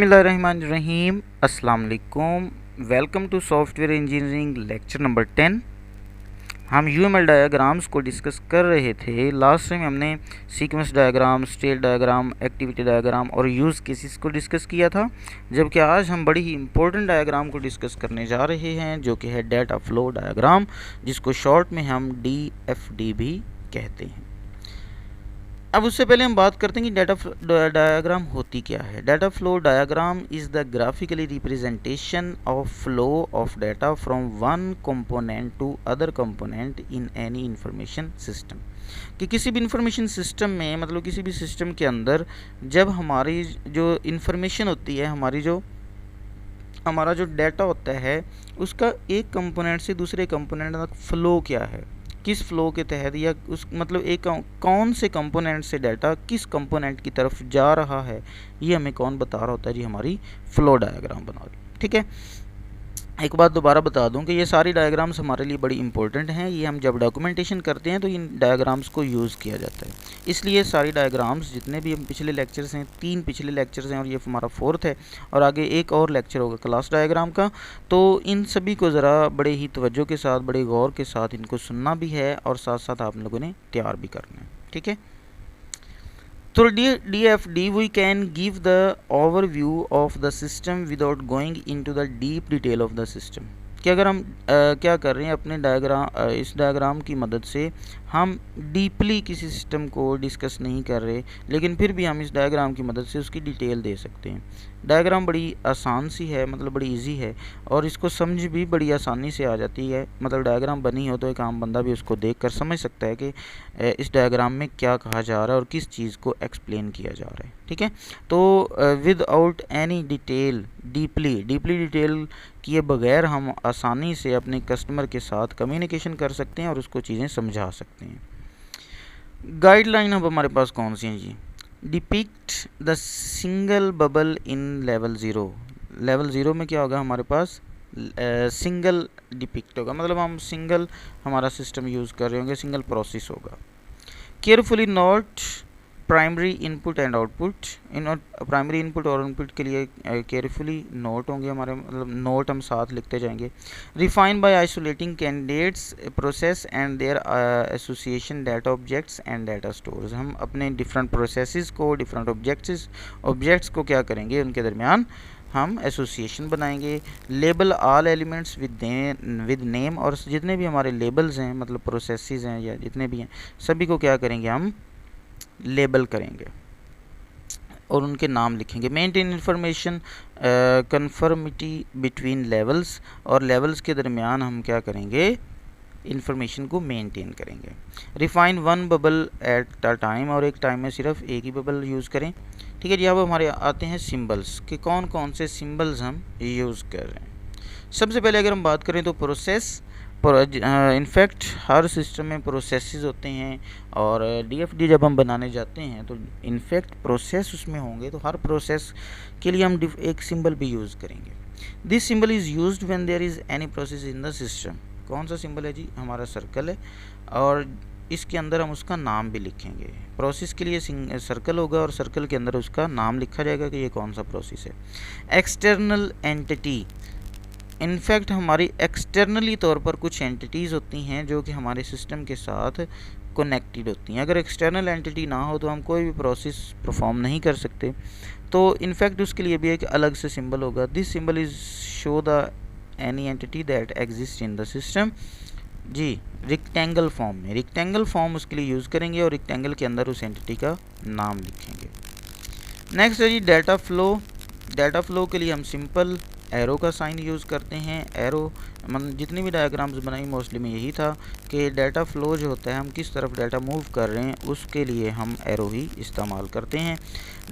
बिस्मिल्लाहिर्रहमानिर्रहीम अस्सलाम वालेकुम। Welcome to software engineering lecture number 10। हम यूएमएल डायग्राम्स को डिस्कस कर रहे थे। लास्ट टाइम हमने sequence diagram, state diagram, activity diagram और यूज़ केसेस को डिस्कस किया था, जबकि आज हम बड़ी ही इंपॉर्टेंट डायग्राम को डिस्कस करने जा रहे हैं, जो कि है डाटा फ्लो डायग्राम, जिसको शॉर्ट में हम DFD भी कहते हैं। अब उससे पहले हम बात करते हैं कि डाटा डायग्राम होती क्या है। Data flow diagram is the graphically representation of flow of data from one component to other component in any information system. कि किसी भी इंफॉर्मेशन सिस्टम में, मतलब किसी भी सिस्टम के अंदर, जब हमारी जो इंफॉर्मेशन होती है, हमारा जो डाटा होता है, उसका एक कंपोनेंट से दूसरे कंपोनेंट तक फ्लो क्या है, किस फ्लो के तहत, या उस मतलब एक कौन से कंपोनेंट से डाटा किस कंपोनेंट की तरफ जा रहा है, ये हमें कौन बता रहा होता है जी, हमारी फ्लो डायग्राम बना रही। ठीक है, एक बात दोबारा बता दूं कि ये सारी डायग्राम्स हमारे लिए बड़ी इंपॉर्टेंट हैं। ये हम जब डॉक्यूमेंटेशन करते हैं तो इन डायग्राम्स को यूज़ किया जाता है। इसलिए सारी डायग्राम्स जितने भी हम पिछले लेक्चर्स हैं, 3 पिछले लेक्चर्स हैं और ये हमारा 4th है, और आगे एक और लेक्चर होगा क्लास डायग्राम का, तो इन सभी को ज़रा बड़े ही तवज्जो के साथ, बड़े गौर के साथ इनको सुनना भी है और साथ साथ आप लोगों ने तैयार भी करना है। ठीक है, through DFD we can give the overview of the system without going into the deep detail of the system। कि अगर हम क्या कर रहे हैं, अपने इस डायग्राम की मदद से हम डीपली किसी सिस्टम को डिस्कस नहीं कर रहे, लेकिन फिर भी हम इस डायग्राम की मदद से उसकी डिटेल दे सकते हैं। डायग्राम बड़ी आसान सी है, मतलब बड़ी इजी है, और इसको समझ भी बड़ी आसानी से आ जाती है। मतलब डायग्राम बनी हो तो एक आम बंदा भी उसको देखकर समझ सकता है कि इस डायग्राम में क्या कहा जा रहा है और किस चीज़ को एक्सप्लेन किया जा रहा है। ठीक है, तो without any detail, deeply detail किए बगैर हम आसानी से अपने कस्टमर के साथ कम्युनिकेशन कर सकते हैं और उसको चीज़ें समझा सकते हैं। गाइडलाइन अब हमारे पास कौन सी हैं जी? Depict the single bubble in level 0। Level 0 में क्या होगा, हमारे पास सिंगल डिपिक्ट होगा, मतलब हम सिंगल हमारा सिस्टम यूज़ कर रहे होंगे, सिंगल प्रोसेस होगा। Carefully note primary input and output. Primary input और आउटपुट के लिए केयरफुली नोट होंगे हमारे, मतलब नोट हम साथ लिखते जाएंगे। Refine by isolating candidates process and their association data objects and data stores. हम अपने डिफरेंट प्रोसेसेस को, डिफरेंट ऑब्जेक्ट्स को क्या करेंगे, उनके दरमियान हम एसोसिएशन बनाएंगे। Label all elements with name, और जितने भी हमारे लेबल्स हैं, मतलब प्रोसेसेस हैं या जितने भी हैं, सभी को क्या करेंगे, हम लेबल करेंगे और उनके नाम लिखेंगे। Maintain information conformity between levels, और लेवल्स के दरमियान हम क्या करेंगे, इंफॉर्मेशन को मेंटेन करेंगे। Refine one bubble at a time, और एक टाइम में सिर्फ एक ही बबल यूज़ करें। ठीक है जी, अब हमारे आते हैं सिंबल्स कि कौन कौन से सिंबल्स हम यूज़ कर रहे हैं। सबसे पहले अगर हम बात करें तो प्रोसेस, इनफैक्ट हर सिस्टम में प्रोसेसेस होते हैं, और DFD जब हम बनाने जाते हैं तो इनफैक्ट प्रोसेस उसमें होंगे, तो हर प्रोसेस के लिए हम एक सिंबल भी यूज़ करेंगे। This symbol is used when there is any process in the system. कौन सा सिंबल है जी, हमारा सर्कल है, और इसके अंदर हम उसका नाम भी लिखेंगे। प्रोसेस के लिए सर्कल होगा और सर्कल के अंदर उसका नाम लिखा जाएगा कि ये कौन सा प्रोसेस है। एक्सटर्नल एंटिटी, इनफैक्ट हमारी एक्सटर्नली तौर पर कुछ एंटिटीज़ होती हैं जो कि हमारे सिस्टम के साथ कनेक्टेड होती हैं। अगर एक्सटर्नल एंटिटी ना हो तो हम कोई भी प्रोसेस परफॉर्म नहीं कर सकते, तो इनफैक्ट उसके लिए भी एक अलग से सिंबल होगा। This symbol is show the any entity that exist in the system. जी, रेक्टेंगल फॉर्म में, रेक्टेंगल फॉर्म उसके लिए यूज़ करेंगे और रेक्टेंगल के अंदर उस एंटिटी का नाम लिखेंगे। नेक्स्ट है जी डाटा फ्लो। डाटा फ्लो के लिए हम सिंपल एरो का साइन यूज़ करते हैं। एरो, मतलब जितनी भी डायग्राम्स बनाई मोस्टली में यही था कि डाटा फ्लो जो होता है, हम किस तरफ डाटा मूव कर रहे हैं, उसके लिए हम एरो ही इस्तेमाल करते हैं।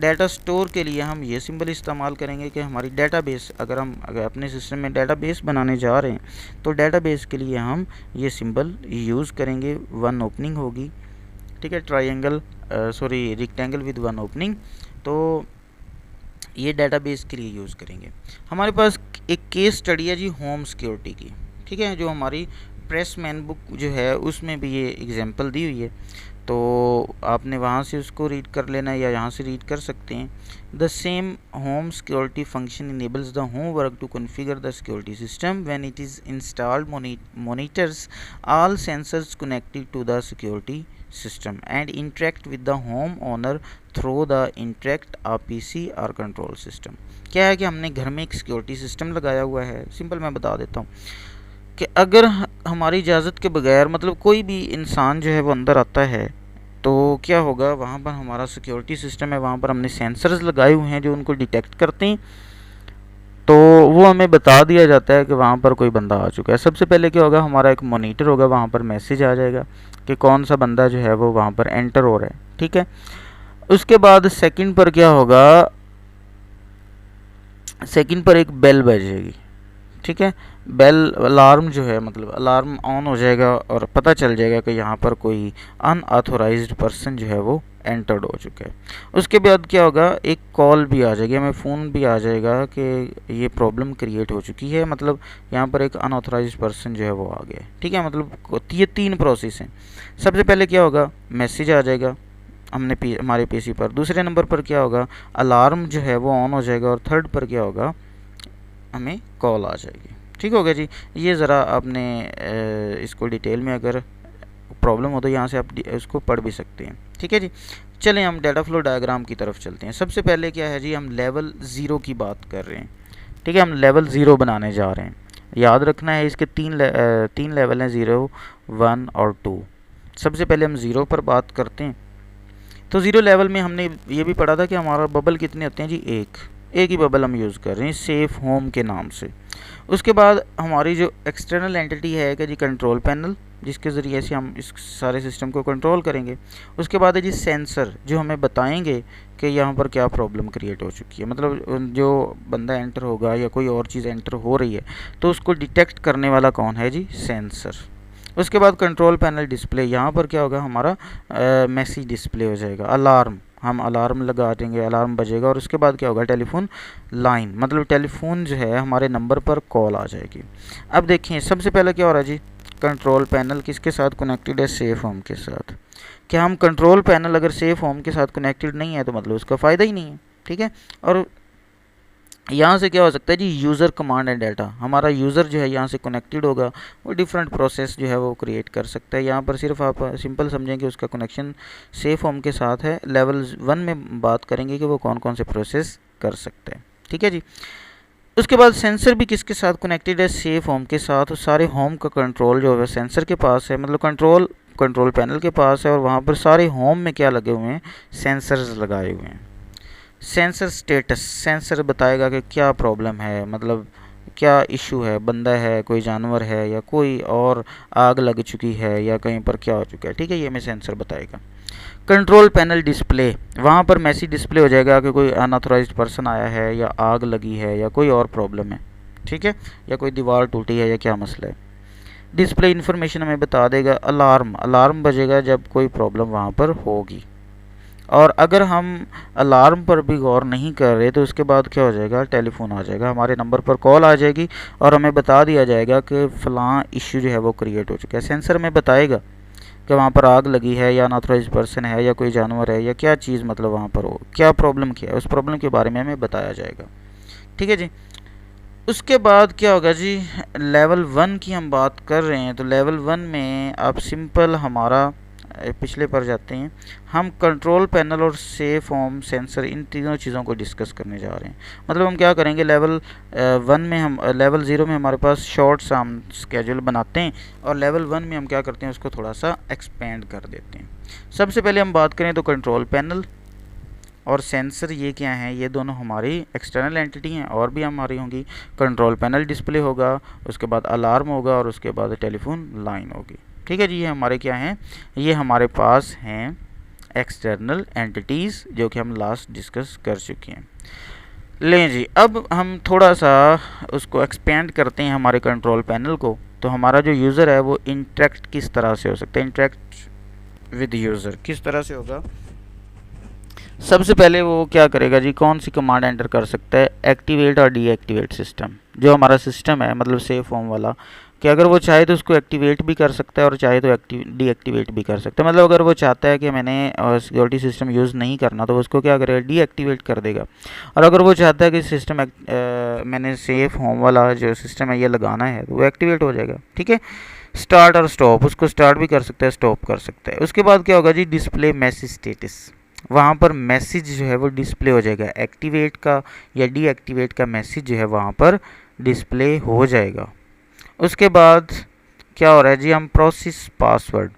डाटा स्टोर के लिए हम ये सिंबल इस्तेमाल करेंगे कि हमारी डाटाबेस, अगर अपने सिस्टम में डाटाबेस बनाने जा रहे हैं तो डाटाबेस के लिए हम ये सिंबल यूज़ करेंगे। वन ओपनिंग होगी, ठीक है, रेक्टेंगल विद वन ओपनिंग, तो ये डाटाबेस के लिए यूज़ करेंगे। हमारे पास एक केस स्टडी है जी होम सिक्योरिटी की, ठीक है, जो हमारी प्रेस मैन बुक जो है उसमें भी ये एग्जांपल दी हुई है, तो आपने वहाँ से उसको रीड कर लेना है या यहाँ से रीड कर सकते हैं। The same home security function enables the home work to configure the security system when it is installed monitors all sensors connected to the security system and interact with the homeowner through the interact RPC or control system। क्या है कि हमने घर में एक security system लगाया हुआ है। सिंपल मैं बता देता हूँ कि अगर हमारी इजाज़त के बगैर मतलब कोई भी इंसान जो है वो अंदर आता है तो क्या होगा, वहाँ पर हमारा सिक्योरिटी सिस्टम है, वहाँ पर हमने सेंसर्स लगाए हुए हैं जो उनको डिटेक्ट करते हैं, तो वो हमें बता दिया जाता है कि वहाँ पर कोई बंदा आ चुका है। सबसे पहले क्या होगा, हमारा एक मॉनिटर होगा, वहाँ पर मैसेज आ जाएगा कि कौन सा बंदा जो है वो वहाँ पर एंटर हो रहा है। ठीक है, उसके बाद सेकंड पर क्या होगा, सेकंड पर एक बेल बजेगी। ठीक है, बेल अलार्म जो है मतलब अलार्म ऑन हो जाएगा और पता चल जाएगा कि यहाँ पर कोई अनऑथोराइज्ड पर्सन जो है वो एंटर्ड हो चुका है। उसके बाद क्या होगा, एक कॉल भी आ जाएगी, हमें फ़ोन भी आ जाएगा कि ये प्रॉब्लम क्रिएट हो चुकी है, मतलब यहाँ पर एक अनऑथोराइज्ड पर्सन जो है वो आ गया है। ठीक है, मतलब ये 3 प्रोसेस हैं। सबसे पहले क्या होगा, मैसेज आ जाएगा हमारे पीसी पर। दूसरे नंबर पर क्या होगा, अलार्म जो है वो ऑन हो जाएगा और थर्ड पर क्या होगा, हमें कॉल आ जाएगी। ठीक हो गया जी। ये ज़रा आपने इसको डिटेल में अगर प्रॉब्लम हो तो यहाँ से आप इसको पढ़ भी सकते हैं। ठीक है जी, चलें हम डाटा फ्लो डायग्राम की तरफ चलते हैं। सबसे पहले क्या है जी, हम लेवल 0 की बात कर रहे हैं। ठीक है, हम लेवल 0 बनाने जा रहे हैं। याद रखना है इसके 3 लेवल हैं, 0, 1 और 2। सबसे पहले हम 0 पर बात करते हैं। तो 0 लेवल में हमने ये भी पढ़ा था कि हमारा बबल कितने होते हैं जी, एक ही बबल हम यूज़ कर रहे हैं सेफ होम के नाम से। उसके बाद हमारी जो एक्सटर्नल एंटिटी है कि जी कंट्रोल पैनल, जिसके ज़रिए से हम इस सारे सिस्टम को कंट्रोल करेंगे। उसके बाद है जी सेंसर, जो हमें बताएंगे कि यहाँ पर क्या प्रॉब्लम क्रिएट हो चुकी है, मतलब जो बंदा एंटर होगा या कोई और चीज़ एंटर हो रही है तो उसको डिटेक्ट करने वाला कौन है जी, सेंसर। उसके बाद कंट्रोल पैनल डिस्प्ले, यहाँ पर क्या होगा, हमारा मैसेज डिस्प्ले हो जाएगा। अलार्म, हम अलार्म लगा देंगे, अलार्म बजेगा। और उसके बाद क्या होगा, टेलीफोन लाइन, मतलब टेलीफोन जो है हमारे नंबर पर कॉल आ जाएगी। अब देखिए सबसे पहले क्या हो रहा है जी, कंट्रोल पैनल किसके साथ कनेक्टेड है, सेफ होम के साथ। क्या हम कंट्रोल पैनल अगर सेफ होम के साथ कनेक्टेड नहीं है तो मतलब उसका फ़ायदा ही नहीं है। ठीक है, और यहाँ से क्या हो सकता है जी, यूज़र कमांड एंड डाटा, हमारा यूज़र जो है यहाँ से कनेक्टेड होगा, वो डिफरेंट प्रोसेस जो है वो क्रिएट कर सकता है। यहाँ पर सिर्फ आप सिंपल समझें कि उसका कनेक्शन सेफ होम के साथ है। लेवल 1 में बात करेंगे कि वो कौन कौन से प्रोसेस कर सकते हैं। ठीक है जी, उसके बाद सेंसर भी किसके साथ कनेक्टेड है, सेफ होम के साथ। सारे होम का कंट्रोल जो है सेंसर के पास है, मतलब कंट्रोल पैनल के पास है। और वहाँ पर सारे होम में क्या लगे हुए हैं, सेंसर्स लगाए हुए हैं। सेंसर स्टेटस, सेंसर बताएगा कि क्या प्रॉब्लम है, मतलब क्या इशू है, बंदा है, कोई जानवर है, या कोई और आग लग चुकी है, या कहीं पर क्या हो चुका है। ठीक है, ये हमें सेंसर बताएगा। कंट्रोल पैनल डिस्प्ले, वहाँ पर मैसेज डिस्प्ले हो जाएगा कि कोई अनऑथोराइज्ड पर्सन आया है, या आग लगी है, या कोई और प्रॉब्लम है। ठीक है, या कोई दीवार टूटी है, या क्या मसला है। डिस्प्ले इन्फॉर्मेशन हमें बता देगा। अलार्म बजेगा जब कोई प्रॉब्लम वहाँ पर होगी। और अगर हम अलार्म पर भी गौर नहीं कर रहे तो उसके बाद क्या हो जाएगा, टेलीफोन आ जाएगा, हमारे नंबर पर कॉल आ जाएगी और हमें बता दिया जाएगा कि फ़लाँ इश्यू जो है वो क्रिएट हो चुका है। सेंसर में बताएगा कि वहाँ पर आग लगी है, या अनऑथराइज्ड पर्सन है, या कोई जानवर है, या क्या चीज़ मतलब वहाँ पर हो, क्या प्रॉब्लम किया है, उस प्रॉब्लम के बारे में हमें बताया जाएगा। ठीक है जी, उसके बाद क्या होगा जी, लेवल 1 की हम बात कर रहे हैं। तो लेवल 1 में आप सिंपल हमारा पिछले पर जाते हैं, हम कंट्रोल पैनल और सेफ होम सेंसर, इन तीनों चीज़ों को डिस्कस करने जा रहे हैं। मतलब हम क्या करेंगे, लेवल 1 में हम लेवल 0 में हमारे पास शॉर्ट सा हम स्केड्यूल बनाते हैं, और लेवल 1 में हम क्या करते हैं, उसको थोड़ा सा एक्सपेंड कर देते हैं। सबसे पहले हम बात करें तो कंट्रोल पैनल और सेंसर ये क्या हैं, ये दोनों हमारी एक्सटर्नल एंटिटी हैं, और भी हमारी होंगी। कंट्रोल पैनल डिस्प्ले होगा, उसके बाद अलार्म होगा, और उसके बाद टेलीफोन लाइन होगी। ठीक है जी, ये हमारे क्या हैं, ये हमारे पास हैं एक्सटर्नल एंटिटीज़ जो कि हम लास्ट डिस्कस कर चुके हैं। लें जी, अब हम थोड़ा सा उसको एक्सपेंड करते हैं हमारे कंट्रोल पैनल को। तो हमारा जो यूज़र है वो इंटरेक्ट किस तरह से हो सकता है, इंटरेक्ट विद यूज़र किस तरह से होगा। सबसे पहले वो क्या करेगा जी, कौन सी कमांड एंटर कर सकता है, एक्टिवेट और डीएक्टिवेट सिस्टम। जो हमारा सिस्टम है मतलब सेफ होम वाला, कि अगर वो चाहे तो उसको एक्टिवेट भी कर सकता है और चाहे तो डीएक्टिवेट भी कर सकता है। मतलब अगर वो चाहता है कि मैंने सिक्योरिटी सिस्टम यूज़ नहीं करना तो उसको क्या करेगा, डीएक्टिवेट कर देगा। और अगर वो चाहता है कि सिस्टम मैंने सेफ होम वाला जो सिस्टम है ये लगाना है तो वो एक्टिवेट हो जाएगा। ठीक है, स्टार्ट और स्टॉप, उसको स्टार्ट भी कर सकता है, स्टॉप कर सकता है। उसके बाद क्या होगा जी, डिस्प्ले मैसेज स्टेटस, वहाँ पर मैसेज जो है वो डिस्प्ले हो जाएगा, एक्टिवेट का या डीएक्टिवेट का मैसेज जो है वहाँ पर डिस्प्ले हो जाएगा। उसके बाद क्या हो रहा है जी, हम प्रोसेस पासवर्ड,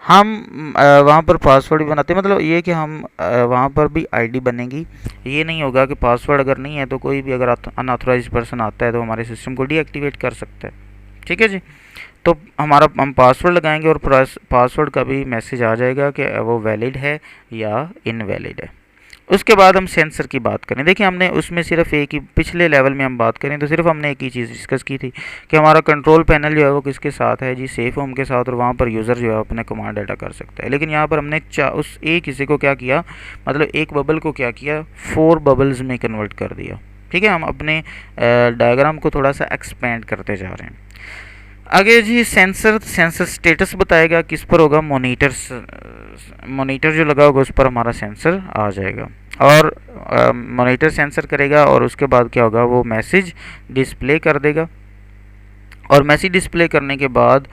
हम वहाँ पर पासवर्ड भी बनाते हैं। मतलब ये कि हम वहाँ पर भी आईडी बनेगी। ये नहीं होगा कि पासवर्ड अगर नहीं है तो कोई भी अगर अनऑथराइज्ड पर्सन आता है तो हमारे सिस्टम को डीएक्टिवेट कर सकता है। ठीक है जी, तो हम पासवर्ड लगाएंगे और पासवर्ड का भी मैसेज आ जाएगा कि वो वैलिड है या इनवैलिड है। उसके बाद हम सेंसर की बात करें, देखिए हमने उसमें सिर्फ एक ही, पिछले लेवल में हम बात करें तो सिर्फ हमने एक ही चीज़ डिस्कस की थी कि हमारा कंट्रोल पैनल जो है वो किसके साथ है जी, सेफ होम के साथ, और वहाँ पर यूज़र जो है अपने कमांड डाटा कर सकता है। लेकिन यहाँ पर हमने उस एक हिस्से को क्या किया, मतलब एक बबल को क्या किया, 4 बबल्स में कन्वर्ट कर दिया। ठीक है, हम अपने डायग्राम को थोड़ा सा एक्सपेंड करते जा रहे हैं। आगे जी सेंसर स्टेटस बताएगा किस पर होगा, मॉनिटर जो लगा होगा उस पर हमारा सेंसर आ जाएगा और मॉनिटर सेंसर करेगा और उसके बाद क्या होगा, वो मैसेज डिस्प्ले कर देगा और मैसेज डिस्प्ले करने के बाद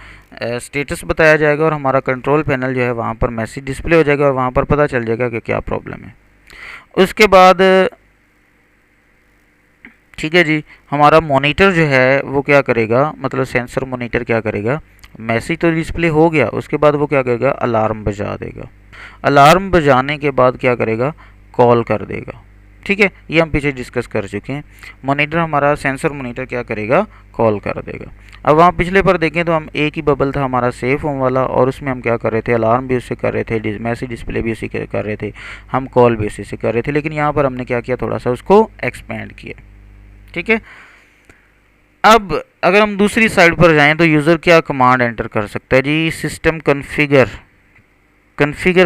स्टेटस बताया जाएगा और हमारा कंट्रोल पैनल जो है वहाँ पर मैसेज डिस्प्ले हो जाएगा और वहाँ पर पता चल जाएगा कि क्या प्रॉब्लम है। उसके बाद ठीक है जी, हमारा मॉनिटर जो है वो क्या करेगा, मतलब सेंसर मॉनिटर क्या करेगा, मैसेज तो डिस्प्ले हो गया, उसके बाद वो क्या करेगा, अलार्म बजा देगा। अलार्म बजाने के बाद क्या करेगा, कॉल कर देगा। ठीक है, ये हम पीछे डिस्कस कर चुके हैं। मॉनिटर हमारा सेंसर मॉनिटर क्या करेगा, कॉल कर देगा। अब वहाँ पिछले पर देखें तो हम एक ही बबल था हमारा सेफ होम वाला और उसमें हम क्या कर रहे थे, अलार्म भी उससे कर रहे थे, मैसेज डिस्प्ले भी उसी कर रहे थे, हम कॉल भी उसी से कर रहे थे। लेकिन यहाँ पर हमने क्या किया, थोड़ा सा उसको एक्सपेंड किया। ठीक है, अब अगर हम दूसरी साइड पर जाएं तो यूज़र क्या कमांड एंटर कर सकता है जी, सिस्टम कन्फिगर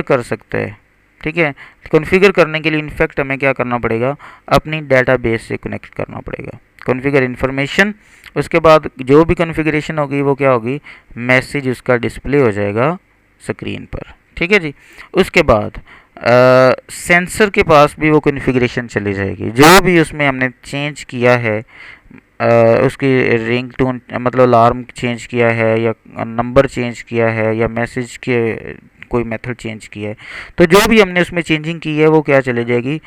कर सकता है। ठीक है, कॉन्फ़िगर करने के लिए इनफैक्ट हमें क्या करना पड़ेगा, अपनी डेटाबेस से कनेक्ट करना पड़ेगा, कॉन्फ़िगर इन्फॉर्मेशन। उसके बाद जो भी कॉन्फ़िगरेशन होगी वो क्या होगी, मैसेज उसका डिस्प्ले हो जाएगा स्क्रीन पर। ठीक है जी, उसके बाद सेंसर के पास भी वो कॉन्फ़िगरेशन चली जाएगी, जो भी उसमें हमने चेंज किया है, उसकी रिंग टोन मतलब अलार्म चेंज किया है या नंबर चेंज किया है या मैसेज के कोई मेथड चेंज किया है, तो जो भी हमने उसमें चेंजिंग की है वो क्या चली जाएगी,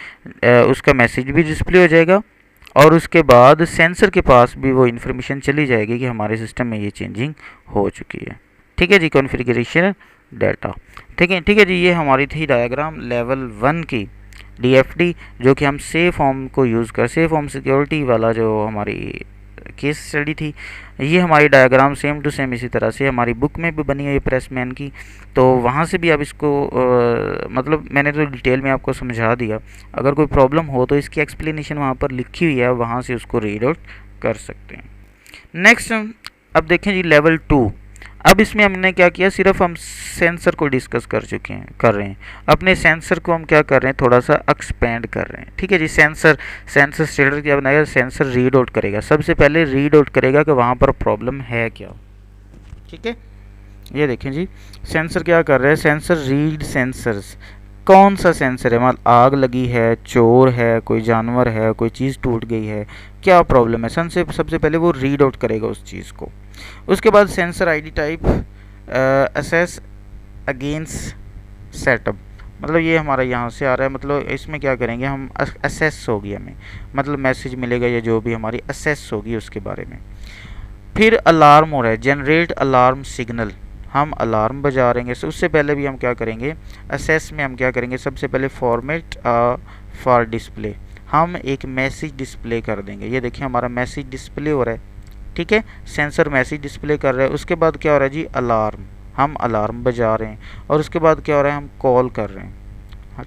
उसका मैसेज भी डिस्प्ले हो जाएगा और उसके बाद सेंसर के पास भी वो इन्फॉर्मेशन चली जाएगी कि हमारे सिस्टम में ये चेंजिंग हो चुकी है। ठीक है जी, कॉन्फ़िगरेशन डाटा। ठीक है जी, ये हमारी थी डायग्राम लेवल 1 की डीएफडी, जो कि हम सेफ होम को यूज़ कर, सेफ होम सिक्योरिटी वाला जो हमारी केस स्टडी थी, ये हमारी डायग्राम सेम टू सेम इसी तरह से हमारी बुक में भी बनी हुई है प्रेसमैन की, तो वहाँ से भी आप इसको मतलब मैंने तो डिटेल में आपको समझा दिया। अगर कोई प्रॉब्लम हो तो इसकी एक्सप्लेनेशन वहाँ पर लिखी हुई है, वहाँ से उसको रीड आउट कर सकते हैं। नेक्स्ट अब देखें जी लेवल 2। अब इसमें हमने क्या किया, सिर्फ हम सेंसर को डिस्कस कर रहे हैं। अपने सेंसर को हम क्या कर रहे हैं, थोड़ा सा एक्सपेंड कर रहे हैं। ठीक है जी, सेंसर स्टेटस क्या बनाएगा, सेंसर रीड आउट करेगा, सबसे पहले रीड आउट करेगा कि वहाँ पर प्रॉब्लम है क्या। ठीक है, ये देखें जी, सेंसर क्या कर रहा है, सेंसर रीड सेंसर्स, कौन सा सेंसर है, मतलब आग लगी है, चोर है, कोई जानवर है, कोई चीज़ टूट गई है, क्या प्रॉब्लम है, सबसे पहले वो रीड आउट करेगा उस चीज़ को। उसके बाद sensor ID type assess against setup, मतलब ये हमारा यहाँ से आ रहा है, मतलब इसमें क्या करेंगे हम, असेस होगी हमें, मतलब मैसेज मिलेगा या जो भी हमारी असेस होगी उसके बारे में। फिर अलार्म हो रहा है, जनरेट अलार्म सिग्नल, हम अलार्म बजा रहेंगे। उससे पहले भी हम क्या करेंगे, असेस में हम क्या करेंगे, सबसे पहले फॉर्मेट फॉर डिस्प्ले, हम एक मैसेज डिस्प्ले कर देंगे। ये देखिए हमारा मैसेज डिस्प्ले हो रहा है। ठीक है, सेंसर मैसेज डिस्प्ले कर रहा है। उसके बाद क्या हो रहा है जी, अलार्म, हम अलार्म बजा रहे हैं और उसके बाद क्या हो रहा है, हम कॉल कर रहे हैं।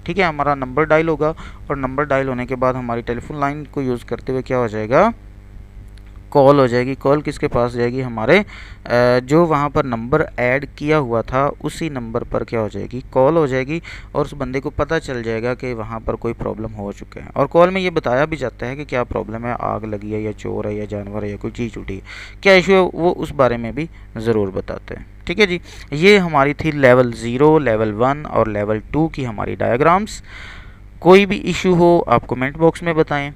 ठीक है, हमारा नंबर डायल होगा और नंबर डायल होने के बाद हमारी टेलीफोन लाइन को यूज़ करते हुए क्या हो जाएगा, कॉल हो जाएगी। कॉल किसके पास जाएगी? हमारे जो वहाँ पर नंबर ऐड किया हुआ था उसी नंबर पर क्या हो जाएगी? कॉल हो जाएगी, और उस बंदे को पता चल जाएगा कि वहाँ पर कोई प्रॉब्लम हो चुका है। और कॉल में ये बताया भी जाता है कि क्या प्रॉब्लम है, आग लगी है या चोर है या जानवर है या कोई चीज़ उठी है, क्या इशू है, वो उस बारे में भी ज़रूर बताते हैं। ठीक है जी, ये हमारी थी लेवल 0, लेवल 1 और लेवल 2 की हमारी डायग्राम्स। कोई भी इशू हो आप कमेंट बॉक्स में बताएं।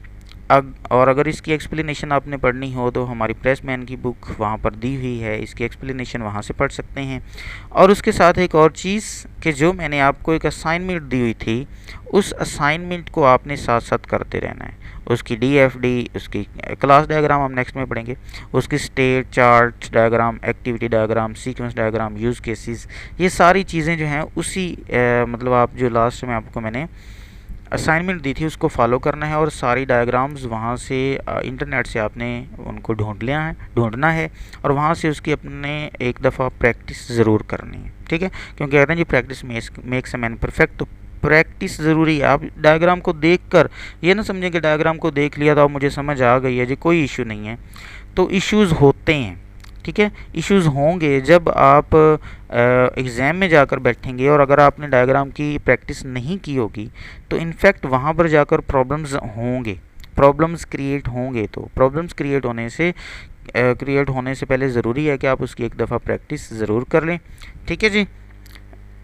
और अगर इसकी एक्सप्लेनेशन आपने पढ़नी हो तो हमारी प्रेसमैन की बुक वहाँ पर दी हुई है, इसकी एक्सप्लेनेशन वहाँ से पढ़ सकते हैं। और उसके साथ एक और चीज़ कि जो मैंने आपको एक असाइनमेंट दी हुई थी, उस असाइनमेंट को आपने साथ साथ करते रहना है। उसकी DFD, उसकी क्लास डायग्राम हम नेक्स्ट में पढ़ेंगे, उसकी state chart diagram, activity diagram, sequence diagram, use cases, ये सारी चीज़ें जो हैं उसी मतलब आप जो लास्ट में आपको मैंने असाइनमेंट दी थी उसको फॉलो करना है। और सारी डायग्राम्स वहाँ से इंटरनेट से आपने उनको ढूंढना है और वहाँ से उसकी अपने एक दफ़ा प्रैक्टिस ज़रूर करनी है। ठीक है, क्योंकि कहते हैं जी practice makes a man perfect. तो प्रैक्टिस ज़रूरी है। आप डायग्राम को देखकर ये ना समझें कि डायग्राम को देख लिया तो अब मुझे समझ आ गई है जी, कोई इशू नहीं है। तो इश्यूज़ होते हैं, ठीक है, इश्यूज़ होंगे जब आप एग्ज़ाम में जाकर बैठेंगे। और अगर आपने डायग्राम की प्रैक्टिस नहीं की होगी तो इनफैक्ट वहाँ पर जाकर प्रॉब्लम्स होंगे, प्रॉब्लम्स क्रिएट होंगे। तो प्रॉब्लम्स क्रिएट होने से पहले ज़रूरी है कि आप उसकी एक दफ़ा प्रैक्टिस ज़रूर कर लें। ठीक है जी,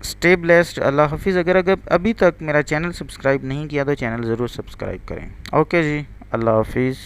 स्टे ब्लेस्ड, अल्लाह हाफिज़। अगर अभी तक मेरा चैनल सब्सक्राइब नहीं किया तो चैनल ज़रूर सब्सक्राइब करें। ओके जी, अल्लाह हाफिज़।